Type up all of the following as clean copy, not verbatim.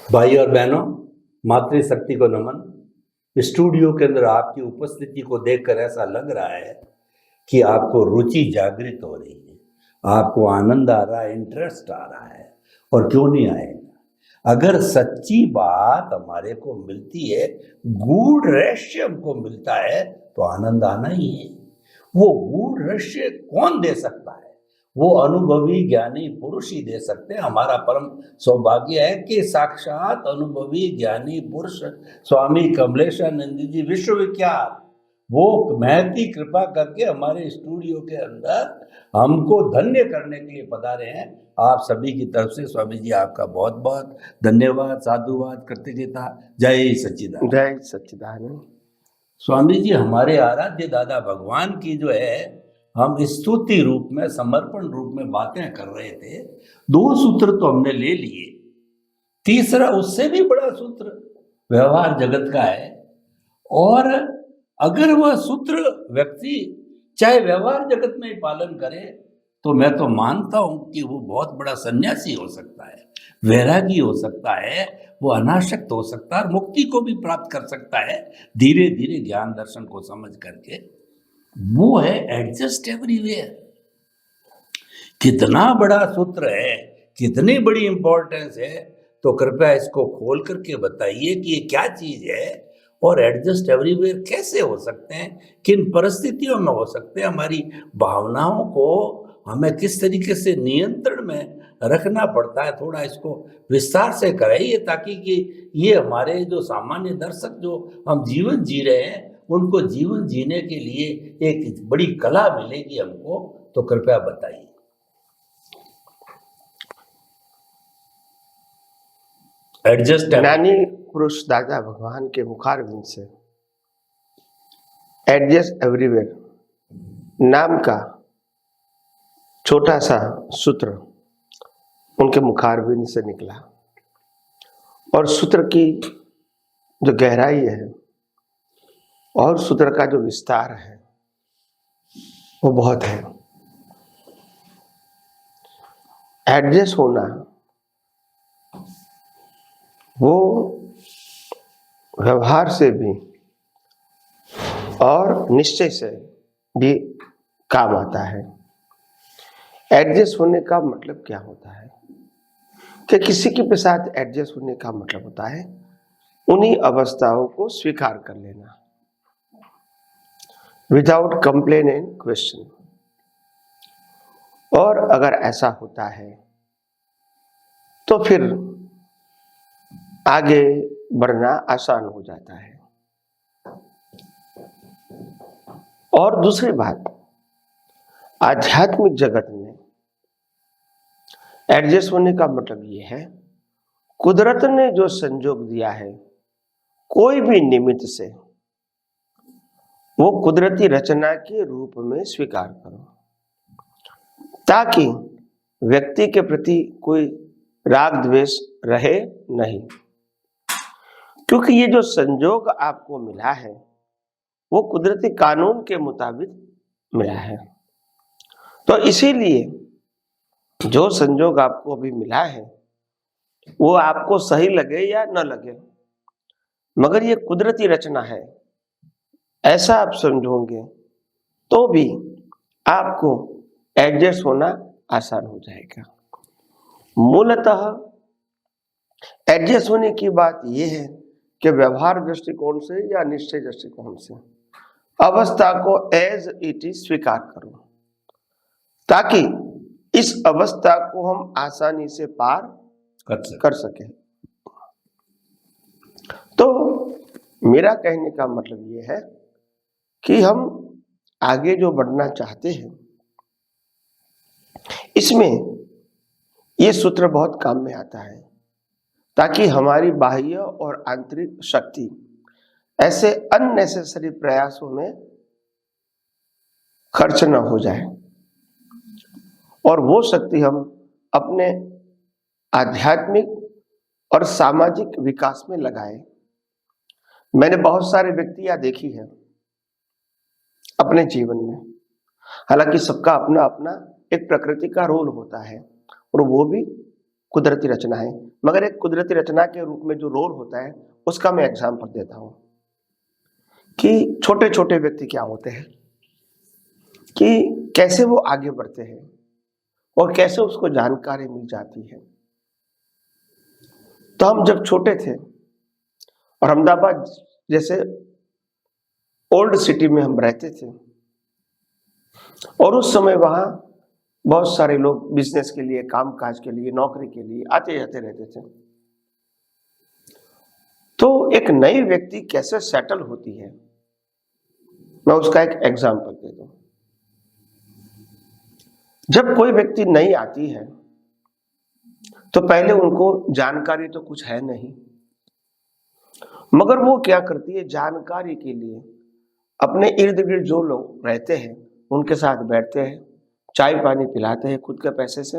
भाई और बहनों, मातृशक्ति को नमन। स्टूडियो के अंदर आपकी उपस्थिति को देखकर ऐसा लग रहा है कि आपको रुचि जागृत हो रही है, आपको आनंद आ रहा है, इंटरेस्ट आ रहा है। और क्यों नहीं आएगा? अगर सच्ची बात हमारे को मिलती है, गूढ़ रहस्य हमको मिलता है, तो आनंद आना ही है। वो गूढ़ रहस्य कौन दे सकता है? वो अनुभवी ज्ञानी पुरुष ही दे सकते हैं। हमारा परम सौभाग्य है कि साक्षात अनुभवी ज्ञानी पुरुष स्वामी कमलेशानंद जी विश्वविख्यात, वो महती कृपा करके हमारे स्टूडियो के अंदर हमको धन्य करने के लिए पधारे हैं। आप सभी की तरफ से स्वामी जी आपका बहुत बहुत धन्यवाद, साधुवाद, कृतज्ञता। जय सच्चिदानंद। जय सच्चिदानंद। स्वामी जी, हमारे आराध्य दादा भगवान की जो है, हम स्तुति रूप में, समर्पण रूप में बातें कर रहे थे। 2 सूत्र तो हमने ले लिए, तीसरा उससे भी बड़ा सूत्र व्यवहार जगत का है। और अगर वह सूत्र व्यक्ति चाहे व्यवहार जगत में ही पालन करे, तो मैं तो मानता हूं कि वो बहुत बड़ा सन्यासी हो सकता है, वैरागी हो सकता है, वो अनासक्त हो सकता है और मुक्ति को भी प्राप्त कर सकता है धीरे धीरे ज्ञान दर्शन को समझ करके। वो है एडजस्ट एवरीवेयर। कितना बड़ा सूत्र है, कितनी बड़ी इंपॉर्टेंस है। तो कृपया इसको खोल करके बताइए कि ये क्या चीज है और एडजस्ट एवरीवेयर कैसे हो सकते हैं, किन परिस्थितियों में हो सकते हैं, हमारी भावनाओं को हमें किस तरीके से नियंत्रण में रखना पड़ता है। थोड़ा इसको विस्तार से कराइए, ताकि कि ये हमारे जो सामान्य दर्शक जो हम जीवन जी रहे हैं, उनको जीवन जीने के लिए एक बड़ी कला मिलेगी हमको। तो कृपया बताइए। एडजस्ट ज्ञानी पुरुष दादा भगवान के मुखारविंद से एडजस्ट एवरीवेयर नाम का छोटा सा सूत्र उनके मुखारविंद से निकला। और सूत्र की जो गहराई है और सूत्र का जो विस्तार है वो बहुत है। एडजस्ट होना वो व्यवहार से भी और निश्चय से भी काम आता है। एडजस्ट होने का मतलब क्या होता है कि किसी के साथ एडजस्ट होने का मतलब होता है उन्हीं अवस्थाओं को स्वीकार कर लेना विदाउट कंप्लेन एंड क्वेश्चन। और अगर ऐसा होता है तो फिर आगे बढ़ना आसान हो जाता है। और दूसरी बात, आध्यात्मिक जगत में एडजस्ट होने का मतलब ये है, कुदरत ने जो संजोग दिया है कोई भी निमित्त से, वो कुदरती रचना के रूप में स्वीकार करो, ताकि व्यक्ति के प्रति कोई राग द्वेष रहे नहीं। क्योंकि ये जो संजोग आपको मिला है वो कुदरती कानून के मुताबिक मिला है। तो इसीलिए जो संजोग आपको अभी मिला है वो आपको सही लगे या न लगे, मगर ये कुदरती रचना है, ऐसा आप समझोगे तो भी आपको एडजस्ट होना आसान हो जाएगा। मूलतः एडजस्ट होने की बात यह है कि व्यवहार दृष्टिकोण से या निश्चय दृष्टिकोण से अवस्था को एज इट इज स्वीकार करो, ताकि इस अवस्था को हम आसानी से पार कर सके। तो मेरा कहने का मतलब यह है कि हम आगे जो बढ़ना चाहते हैं, इसमें यह सूत्र बहुत काम में आता है, ताकि हमारी बाह्य और आंतरिक शक्ति ऐसे अननेसेसरी प्रयासों में खर्च न हो जाए और वो शक्ति हम अपने आध्यात्मिक और सामाजिक विकास में लगाएं। मैंने बहुत सारे व्यक्तियां देखी हैं अपने जीवन में, हालांकि सबका अपना अपना एक प्रकृति का रोल होता है और वो भी कुदरती रचना है, मगर एक कुदरती रचना के रूप में जो रोल होता है उसका मैं एग्जांपल देता हूं कि छोटे छोटे व्यक्ति क्या होते हैं, कि कैसे वो आगे बढ़ते हैं और कैसे उसको जानकारी मिल जाती है। तो हम जब छोटे थे और अहमदाबाद जैसे ओल्ड सिटी में हम रहते थे और उस समय वहां बहुत सारे लोग बिजनेस के लिए, काम काज के लिए, नौकरी के लिए आते जाते रहते थे। तो एक नई व्यक्ति कैसे सेटल होती है, मैं उसका एक एग्जांपल दे दूं। जब कोई व्यक्ति नई आती है तो पहले उनको जानकारी तो कुछ है नहीं, मगर वो क्या करती है, जानकारी के लिए अपने इर्द गिर्द जो लोग रहते हैं उनके साथ बैठते हैं, चाय पानी पिलाते हैं खुद के पैसे से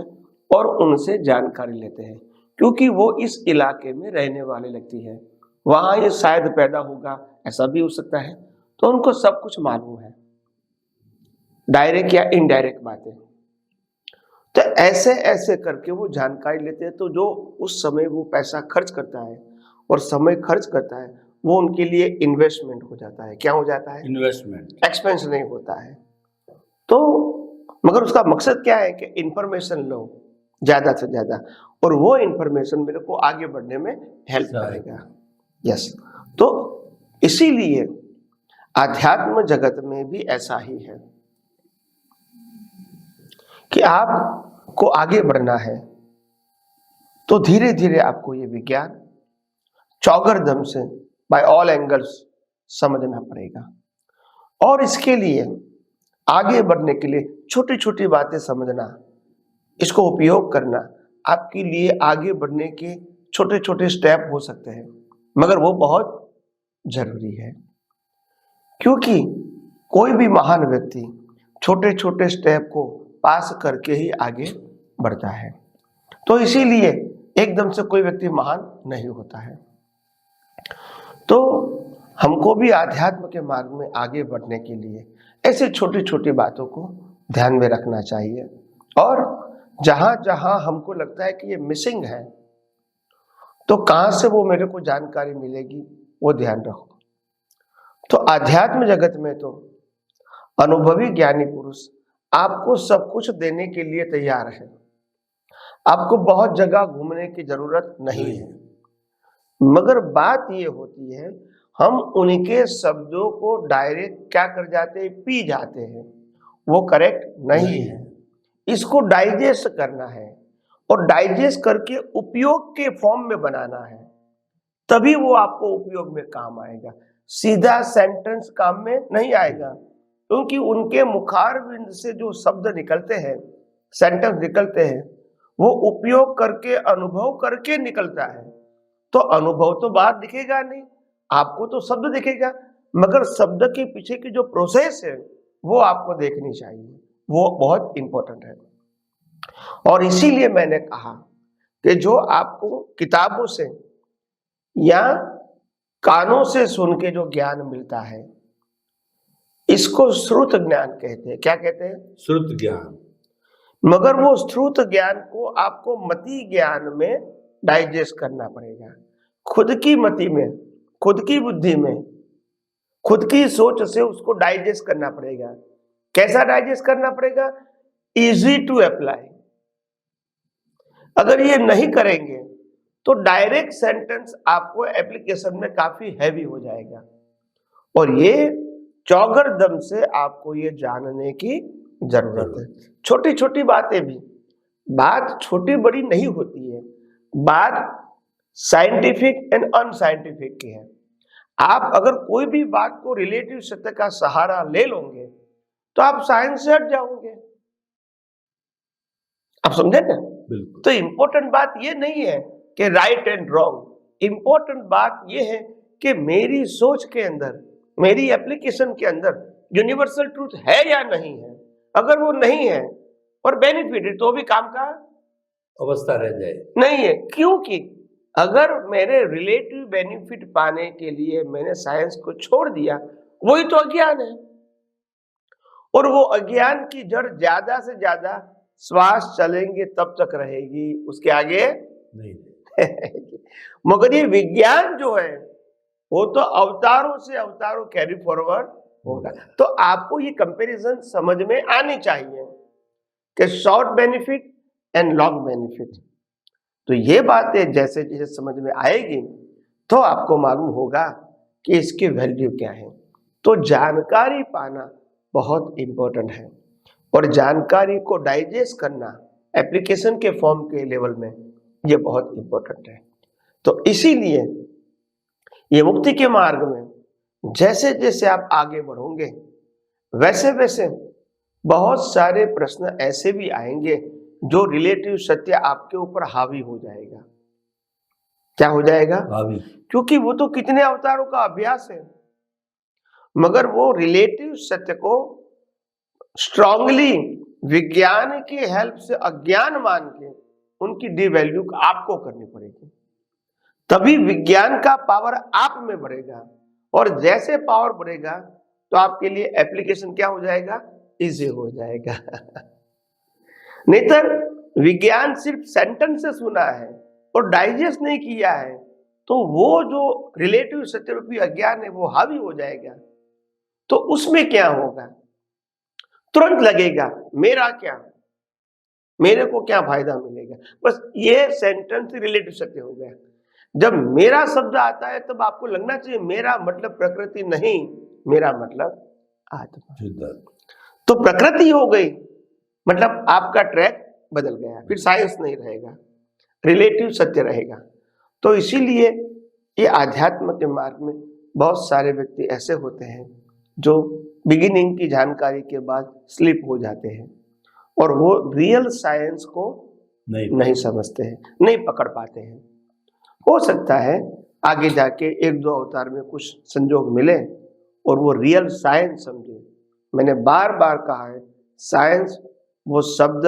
और उनसे जानकारी लेते हैं, क्योंकि वो इस इलाके में रहने वाले लगती है, वहां ये शायद पैदा होगा, ऐसा भी हो सकता है। तो उनको सब कुछ मालूम है, डायरेक्ट या इनडायरेक्ट बातें। तो ऐसे ऐसे करके वो जानकारी लेते हैं। तो जो उस समय वो पैसा खर्च करता है और समय खर्च करता है वो उनके लिए इन्वेस्टमेंट हो जाता है। क्या हो जाता है? इन्वेस्टमेंट। एक्सपेंस नहीं होता है। तो मगर उसका मकसद क्या है कि इंफॉर्मेशन लो ज्यादा से ज्यादा, और वो इंफॉर्मेशन मेरे को आगे बढ़ने में हेल्प करेगा। यस, तो इसीलिए आध्यात्म जगत में भी ऐसा ही है कि आपको आगे बढ़ना है तो धीरे धीरे आपको ये विज्ञान चौगरदम से बाय ऑल एंगल्स समझना पड़ेगा। और इसके लिए आगे बढ़ने के लिए छोटी छोटी बातें समझना, इसको उपयोग करना आपके लिए आगे बढ़ने के छोटे छोटे स्टेप हो सकते हैं, मगर वो बहुत जरूरी है, क्योंकि कोई भी महान व्यक्ति छोटे छोटे स्टेप को पास करके ही आगे बढ़ता है। तो इसीलिए एकदम से कोई व्यक्ति महान नहीं होता है। तो हमको भी आध्यात्म के मार्ग में आगे बढ़ने के लिए ऐसे छोटी छोटी बातों को ध्यान में रखना चाहिए, और जहां जहां हमको लगता है कि ये मिसिंग है तो कहां से वो मेरे को जानकारी मिलेगी वो ध्यान रखो। तो आध्यात्म जगत में तो अनुभवी ज्ञानी पुरुष आपको सब कुछ देने के लिए तैयार है, आपको बहुत जगह घूमने की जरूरत नहीं है, मगर बात ये होती है हम उनके शब्दों को डायरेक्ट क्या कर जाते हैं, पी जाते हैं, वो करेक्ट नहीं है। इसको डाइजेस्ट करना है और डाइजेस्ट करके उपयोग के फॉर्म में बनाना है, तभी वो आपको उपयोग में काम आएगा। सीधा सेंटेंस काम में नहीं आएगा, क्योंकि उनके मुखारविंद से जो शब्द निकलते हैं, सेंटेंस निकलते हैं, वो उपयोग करके अनुभव करके निकलता है। तो अनुभव तो बाहर दिखेगा नहीं, आपको तो शब्द दिखेगा, मगर शब्द के पीछे की जो प्रोसेस है वो आपको देखनी चाहिए, वो बहुत इंपॉर्टेंट है। और इसीलिए मैंने कहा कि जो आपको किताबों से या कानों से सुन के जो ज्ञान मिलता है इसको श्रुत ज्ञान कहते हैं। क्या कहते हैं? श्रुत ज्ञान। मगर वो श्रुत ज्ञान को आपको मति ज्ञान में डाइजेस्ट करना पड़ेगा, खुद की मति में, खुद की बुद्धि में, खुद की सोच से उसको डाइजेस्ट करना पड़ेगा। कैसा डाइजेस्ट करना पड़ेगा? Easy to apply. अगर ये नहीं करेंगे तो डायरेक्ट सेंटेंस आपको एप्लीकेशन में काफी हैवी हो जाएगा, और ये चौगरदम से आपको ये जानने की जरूरत है। छोटी छोटी बातें भी, बात छोटी बड़ी नहीं होती है, बात साइंटिफिक एंड अनसाइंटिफिक की है। आप अगर कोई भी बात को रिलेटिव सत्य का सहारा ले लोगे तो आप साइंस से हट जाओगे। आप समझे ना? बिल्कुल। तो इंपॉर्टेंट बात ये नहीं है कि राइट एंड रॉन्ग, इंपॉर्टेंट बात ये है कि मेरी सोच के अंदर, मेरी एप्लीकेशन के अंदर यूनिवर्सल ट्रूथ है या नहीं है। अगर वो नहीं है और बेनिफिट है तो भी काम का अवस्था रह जाए नहीं है, क्योंकि अगर मेरे रिलेटिव बेनिफिट पाने के लिए मैंने साइंस को छोड़ दिया, वही तो अज्ञान है। और वो अज्ञान की जड़ ज्यादा से ज्यादा श्वास चलेंगे तब तक रहेगी, उसके आगे नहीं मगर ये विज्ञान जो है वो तो अवतारों से अवतारों कैरी फॉरवर्ड होगा। तो आपको ये कंपैरिजन समझ में आनी चाहिए कि short benefit and long benefit. तो ये बातें जैसे जैसे समझ में आएगी तो आपको मालूम होगा कि इसकी वैल्यू क्या है। तो जानकारी पाना बहुत इंपॉर्टेंट है और जानकारी को डाइजेस्ट करना एप्लीकेशन के फॉर्म के लेवल में ये बहुत इंपॉर्टेंट है। तो इसीलिए ये मुक्ति के मार्ग में जैसे जैसे आप आगे बढ़ोगे वैसे वैसे बहुत सारे प्रश्न ऐसे भी आएंगे जो रिलेटिव सत्य आपके ऊपर हावी हो जाएगा। क्या हो जाएगा? हावी। क्योंकि वो तो कितने अवतारों का अभ्यास है, मगर वो रिलेटिव सत्य को स्ट्रांगली विज्ञान की हेल्प से अज्ञान मान के उनकी डिवैल्यू आपको करनी पड़ेगी। तभी विज्ञान का पावर आप में बढ़ेगा और जैसे पावर बढ़ेगा तो आपके लिए एप्लीकेशन क्या हो जाएगा? इजी हो जाएगा। नहीं तो विज्ञान सिर्फ सेंटेंस से सुना है और डाइजेस्ट नहीं किया है तो वो जो रिलेटिव सत्य रूपी अज्ञान है वो हावी हो जाएगा। तो उसमें क्या होगा? तुरंत लगेगा मेरा क्या, मेरे को क्या फायदा मिलेगा। बस ये सेंटेंस रिलेटिव सत्य हो गया। जब मेरा शब्द आता है तब आपको लगना चाहिए मेरा मतलब प्रकृति नहीं, मेरा मतलब आत्मा। तो प्रकृति हो गई मतलब आपका ट्रैक बदल गया, फिर साइंस नहीं रहेगा, रिलेटिव सत्य रहेगा। तो इसीलिए ये आध्यात्म के मार्ग में बहुत सारे व्यक्ति ऐसे होते हैं जो बिगिनिंग की जानकारी के बाद स्लिप हो जाते हैं और वो रियल साइंस को नहीं समझते हैं, नहीं पकड़ पाते हैं। हो सकता है आगे जाके एक दो अवतार में कुछ संजोग मिले और वो रियल साइंस समझे। मैंने बार बार कहा है साइंस वो शब्द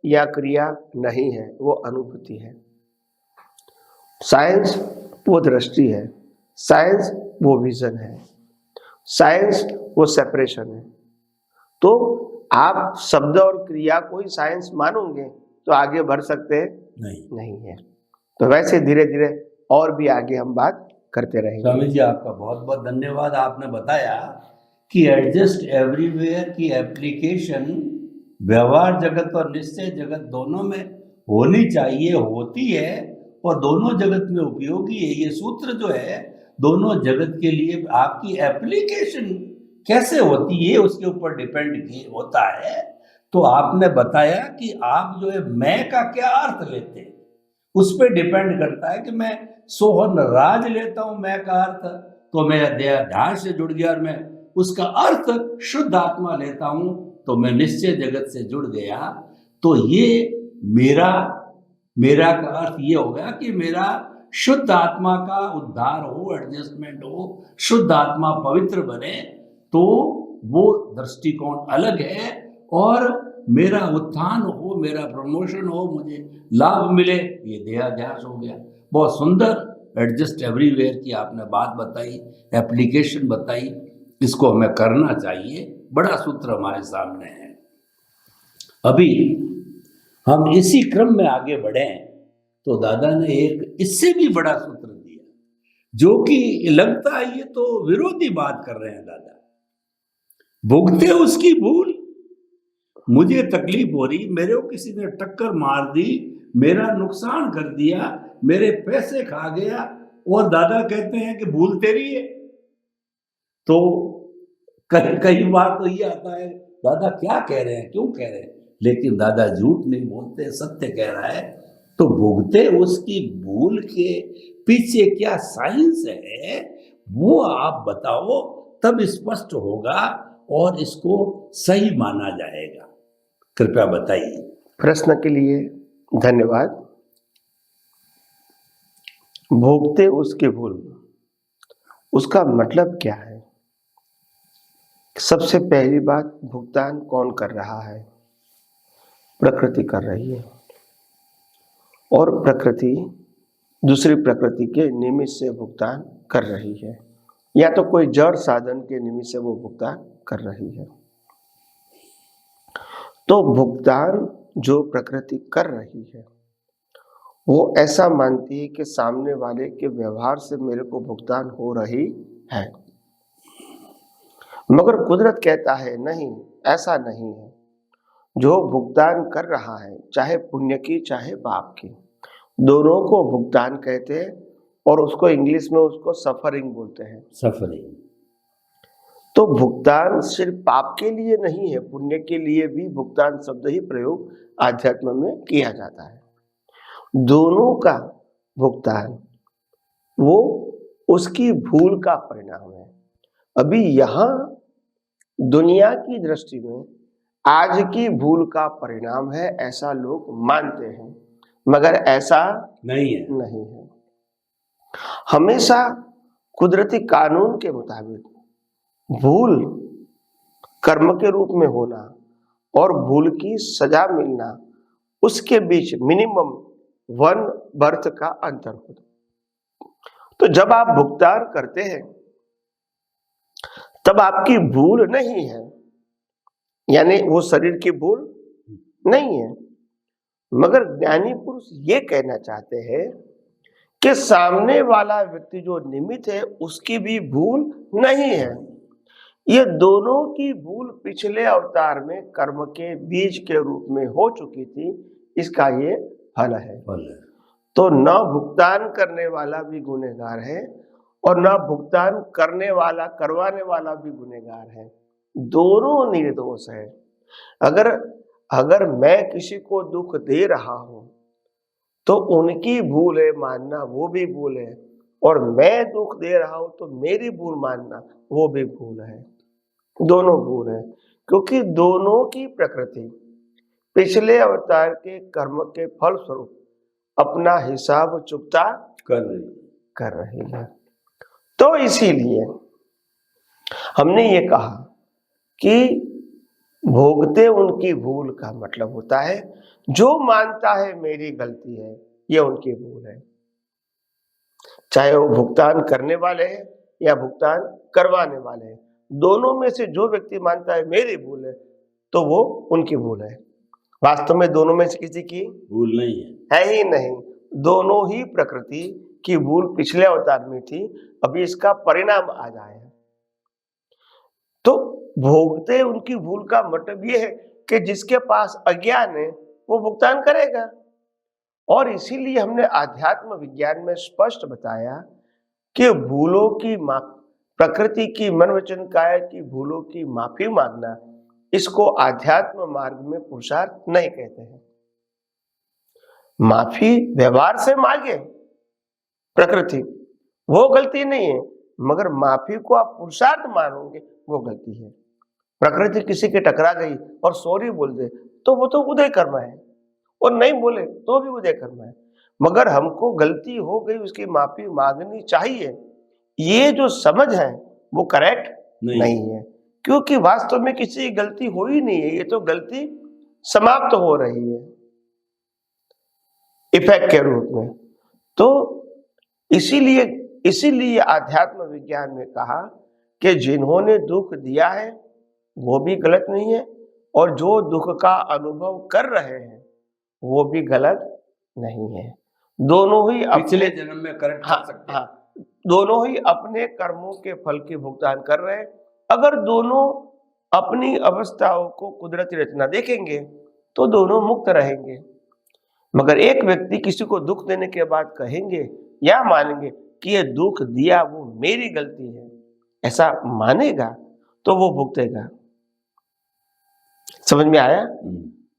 या क्रिया नहीं है, वो अनुभूति है। साइंस वो दृष्टि है, साइंस वो विजन है, साइंस वो सेपरेशन है। तो आप शब्द और क्रिया को ही साइंस मानोगे तो आगे बढ़ सकते नहीं है। तो वैसे धीरे धीरे और भी आगे हम बात करते रहेंगे। स्वामी जी आपका बहुत बहुत धन्यवाद। आपने बताया कि एडजस्ट एवरीवेयर की एप्लीकेशन व्यवहार जगत और निश्चय जगत दोनों में होनी चाहिए, होती है और दोनों जगत में उपयोगी है। ये सूत्र जो है दोनों जगत के लिए आपकी एप्लीकेशन कैसे होती है उसके ऊपर डिपेंड होता है। तो आपने बताया कि आप जो है मैं का क्या अर्थ लेते हैं उस पर डिपेंड करता है कि मैं सोहन राज लेता हूं मैं का अर्थ तो मेरा ध्यान से जुड़ गया और मैं उसका अर्थ शुद्ध आत्मा लेता हूं तो मैं निश्चय जगत से जुड़ गया। तो ये मेरा का अर्थ ये हो गया कि मेरा शुद्ध आत्मा का उद्धार हो, एडजस्टमेंट हो, शुद्ध आत्मा पवित्र बने, तो वो दृष्टिकोण अलग है और मेरा उत्थान हो, मेरा प्रमोशन हो, मुझे लाभ मिले, ये देहाध्यास हो गया। बहुत सुंदर एडजस्ट एवरीवेयर की आपने बात बताई, एप्लीकेशन बताई, इसको हमें करना चाहिए। बड़ा सूत्र हमारे सामने है। अभी हम इसी क्रम में आगे बढ़ें तो दादा ने एक इससे भी बड़ा सूत्र दिया जो कि लगता है ये तो विरोधी बात कर रहे हैं दादा। भुगते उसकी भूल, मुझे तकलीफ हो रही, मेरे को किसी ने टक्कर मार दी, मेरा नुकसान कर दिया, मेरे पैसे खा गया और दादा कहते हैं कि भूल तेरी है। तो कई बार तो ये आता है दादा क्या कह रहे हैं, क्यों कह रहे हैं, लेकिन दादा झूठ नहीं बोलते, सत्य कह रहा है। तो भुगते उसकी भूल के पीछे क्या साइंस है वो आप बताओ, तब स्पष्ट होगा और इसको सही माना जाएगा। कृपया बताइए। प्रश्न के लिए धन्यवाद। भोगते उसकी भूल, उसका मतलब क्या है? सबसे पहली बात, भुगतान कौन कर रहा है? प्रकृति कर रही है और प्रकृति दूसरी प्रकृति के निमित्त से भुगतान कर रही है, या तो कोई जड़ साधन के निमित्त से वो भुगतान कर रही है। तो भुगतान जो प्रकृति कर रही है वो ऐसा मानती है कि सामने वाले के व्यवहार से मेरे को भुगतान हो रही है, मगर कुदरत कहता है नहीं, ऐसा नहीं है। जो भुगतान कर रहा है, चाहे पुण्य की चाहे पाप की, दोनों को भुगतान कहते हैं और उसको इंग्लिश में उसको सफरिंग बोलते हैं। सफरिंग। तो भुगतान सिर्फ पाप के लिए नहीं है, पुण्य के लिए भी भुगतान शब्द ही प्रयोग आध्यात्म में किया जाता है। दोनों का भुगतान वो उसकी भूल का परिणाम है। अभी यहां दुनिया की दृष्टि में आज की भूल का परिणाम है, ऐसा लोग मानते हैं, मगर ऐसा नहीं है। नहीं है। हमेशा कुदरती कानून के मुताबिक भूल कर्म के रूप में होना और भूल की सजा मिलना, उसके बीच मिनिमम 1 बर्थ का अंतर होता। तो जब आप भुगतान करते हैं तब आपकी भूल नहीं है, यानी वो शरीर की भूल नहीं है, मगर ज्ञानी पुरुष ये कहना चाहते हैं कि सामने वाला व्यक्ति जो निमित्त है उसकी भी भूल नहीं है। ये दोनों की भूल पिछले अवतार में कर्म के बीज के रूप में हो चुकी थी, इसका ये फल है। तो न भुगतान करने वाला भी गुनहगार है और न भुगतान करने वाला करवाने वाला भी गुनहगार है, दोनों निर्दोष है। अगर मैं किसी को दुख दे रहा हूं तो उनकी भूल है मानना, वो भी भूल है, और मैं दुख दे रहा हूं तो मेरी भूल मानना, वो भी भूल है। दोनों भूल है, क्योंकि दोनों की प्रकृति पिछले अवतार के कर्म के फल स्वरूप अपना हिसाब चुकता कर रही है। तो इसीलिए हमने ये कहा कि भोगते उनकी भूल का मतलब होता है जो मानता है मेरी गलती है, ये उनकी भूल है। चाहे वो भुगतान करने वाले हैं या भुगतान करवाने वाले हैं, दोनों में से जो व्यक्ति मानता है मेरी भूल है तो वो उनकी भूल है। वास्तव में दोनों में से किसी की भूल नहीं है ही नहीं। दोनों ही प्रकृति की भूल पिछले अवतार में थी, अभी इसका परिणाम आ जाए। तो भोगते उनकी भूल का मतलब ये है कि जिसके पास अज्ञान है वो भुगतान करेगा। और इसीलिए हमने आध्यात्म विज्ञान में स्पष्ट बताया कि भूलों की प्रकृति की मन वचन काया की भूलों की माफी मांगना, इसको आध्यात्म मार्ग में पुरुषार्थ नहीं कहते हैं। माफी व्यवहार से मांगे प्रकृति, वो गलती नहीं है, मगर माफी को आप पुरुषार्थ मानोगे वो गलती है। प्रकृति किसी के टकरा गई और सॉरी बोल दे तो वो तो उदय कर्म है, और नहीं बोले तो भी उदय कर्म है, मगर हमको गलती हो गई उसकी माफी मांगनी चाहिए, ये जो समझ है वो करेक्ट नहीं है, क्योंकि वास्तव में किसी की गलती हो ही नहीं है, ये तो गलती समाप्त हो रही है इफेक्ट के रूप में। तो इसीलिए आध्यात्म विज्ञान ने कहा कि जिन्होंने दुख दिया है वो भी गलत नहीं है, और जो दुख का अनुभव कर रहे हैं वो भी गलत नहीं है। दोनों ही पिछले जन्म में करेक्ट कर सकते हैं। दोनों ही अपने कर्मों के फल की भुगतान कर रहे हैं। अगर दोनों अपनी अवस्थाओं को कुदरती रचना देखेंगे तो दोनों मुक्त रहेंगे। मगर एक व्यक्ति किसी को दुख देने के बाद कहेंगे या मानेंगे कि ये दुख दिया वो मेरी गलती है, ऐसा मानेगा तो वो भुगतेगा। समझ में आया?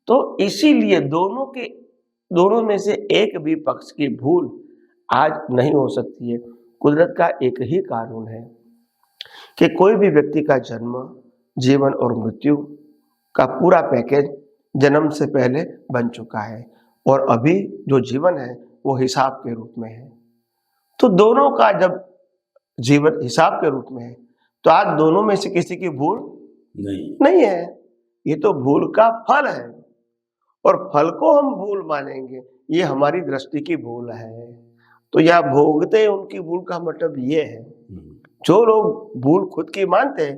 तो इसीलिए दोनों में से एक भी पक्ष की भूल आज नहीं हो सकती है। कुदरत का एक ही कानून है कि कोई भी व्यक्ति का जन्म, जीवन और मृत्यु का पूरा पैकेज जन्म से पहले बन चुका है, और अभी जो जीवन है वो हिसाब के रूप में है। तो दोनों का जब जीवन हिसाब के रूप में है तो आज दोनों में से किसी की भूल नहीं है। ये तो भूल का फल है, और फल को हम भूल मानेंगे, ये हमारी दृष्टि की भूल है। तो यह भोगते उनकी भूल का मतलब ये है, जो लोग भूल खुद की मानते हैं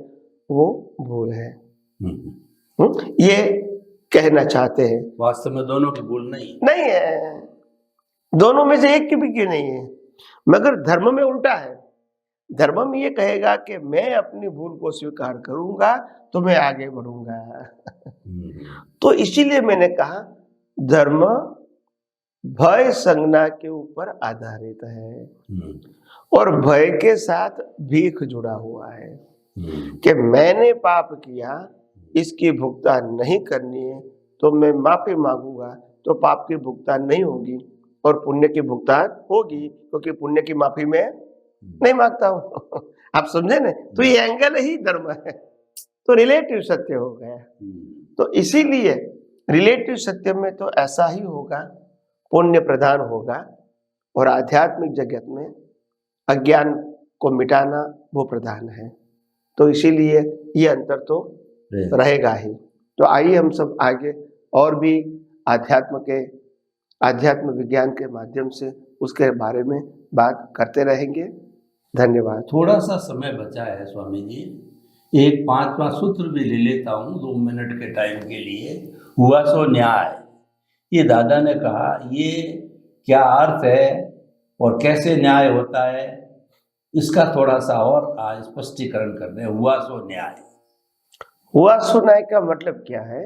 वो भूल है। ये कहना चाहते हैं। वास्तव में दोनों की भूल नहीं नहीं है, दोनों में से एक की भी क्यों नहीं है, मगर धर्म में उल्टा है। धर्म में ये कहेगा कि मैं अपनी भूल को स्वीकार करूंगा तो मैं आगे बढ़ूंगा। तो इसीलिए मैंने कहा धर्म भय संज्ञा के ऊपर आधारित है और भय के साथ भीख जुड़ा हुआ है कि मैंने पाप किया, इसकी भुगतान नहीं करनी है तो मैं माफी मांगूंगा तो पाप की भुगतान नहीं होगी और पुण्य की भुगतान होगी, क्योंकि पुण्य की माफी में नहीं मांगता हूं। आप समझे ना, तो ये एंगल ही धर्म है, तो रिलेटिव सत्य हो गया। तो इसीलिए रिलेटिव सत्य में तो ऐसा ही होगा, पुण्य प्रधान होगा और आध्यात्मिक जगत में अज्ञान को मिटाना वो प्रधान है। तो इसीलिए ये अंतर तो रहेगा ही। तो आइए हम सब आगे और भी आध्यात्म विज्ञान के माध्यम से उसके बारे में बात करते रहेंगे। धन्यवाद। थोड़ा सा समय बचा है स्वामी जी, एक 5वां सूत्र भी ले लेता हूँ 2 मिनट के टाइम के लिए। हुआ सो न्याय, ये दादा ने कहा, ये क्या अर्थ है और कैसे न्याय होता है, इसका थोड़ा सा और आज स्पष्टीकरण कर दें। हुआ सो न्याय, हुआ सो न्याय का मतलब क्या है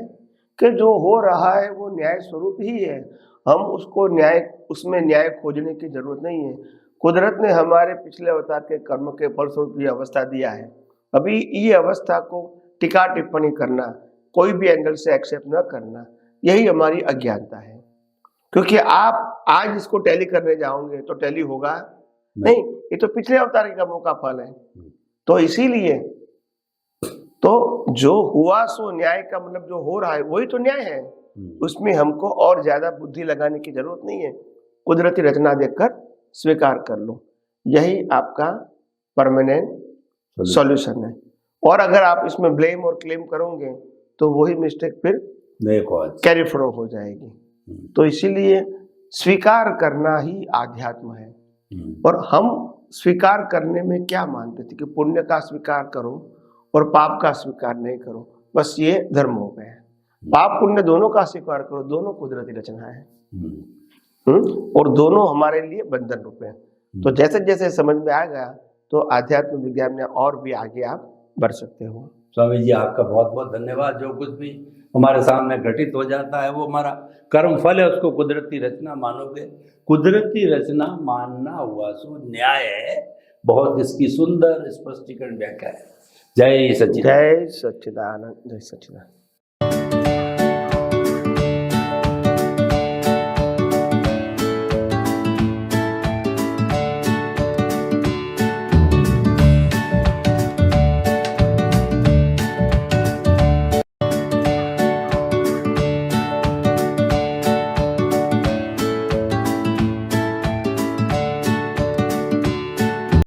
कि जो हो रहा है वो न्याय स्वरूप ही है। हम उसमें न्याय खोजने की जरूरत नहीं है। कुदरत ने हमारे पिछले अवतार के कर्म के फलस्वरूप ये अवस्था दिया है। अभी ये अवस्था को टीका टिप्पणी करना, कोई भी एंगल से एक्सेप्ट न करना, यही हमारी अज्ञानता है। क्योंकि आप आज इसको टैली करने जाओगे तो टैली होगा नहीं, ये तो पिछले अवतार के कर्मों का फल है। तो इसीलिए तो जो हुआ सो न्याय का मतलब जो हो रहा है वही तो न्याय है। उसमें हमको और ज्यादा बुद्धि लगाने की जरूरत नहीं है। कुदरती रचना देखकर स्वीकार कर लो, यही आपका परमानेंट सॉल्यूशन है। और अगर आप इसमें ब्लेम और क्लेम करोगे तो वही मिस्टेक फिर कैरी फॉरवर्ड हो जाएगी। तो इसीलिए स्वीकार करना ही आध्यात्म है। और हम स्वीकार करने में क्या मानते थे कि पुण्य का स्वीकार करो और पाप का स्वीकार नहीं करो, बस ये धर्म हो गया। पाप पुण्य दोनों का स्वीकार करो, दोनों कुदरती रचना है और दोनों हमारे लिए बंधन रूप है। तो जैसे जैसे समझ में आ गया तो आध्यात्म विज्ञान में और भी आगे आप बढ़ सकते हो। स्वामी जी आपका बहुत बहुत धन्यवाद। जो कुछ भी हमारे सामने घटित हो जाता है वो हमारा कर्म फल है, उसको कुदरती रचना मानोगे। कुदरती रचना मानना हुआ सो न्याय है। बहुत इसकी सुंदर स्पष्टीकरण व्याख्या है। जय सच्चिदानंद। जय सच्चिदानंद। जय सच्चिदानंद।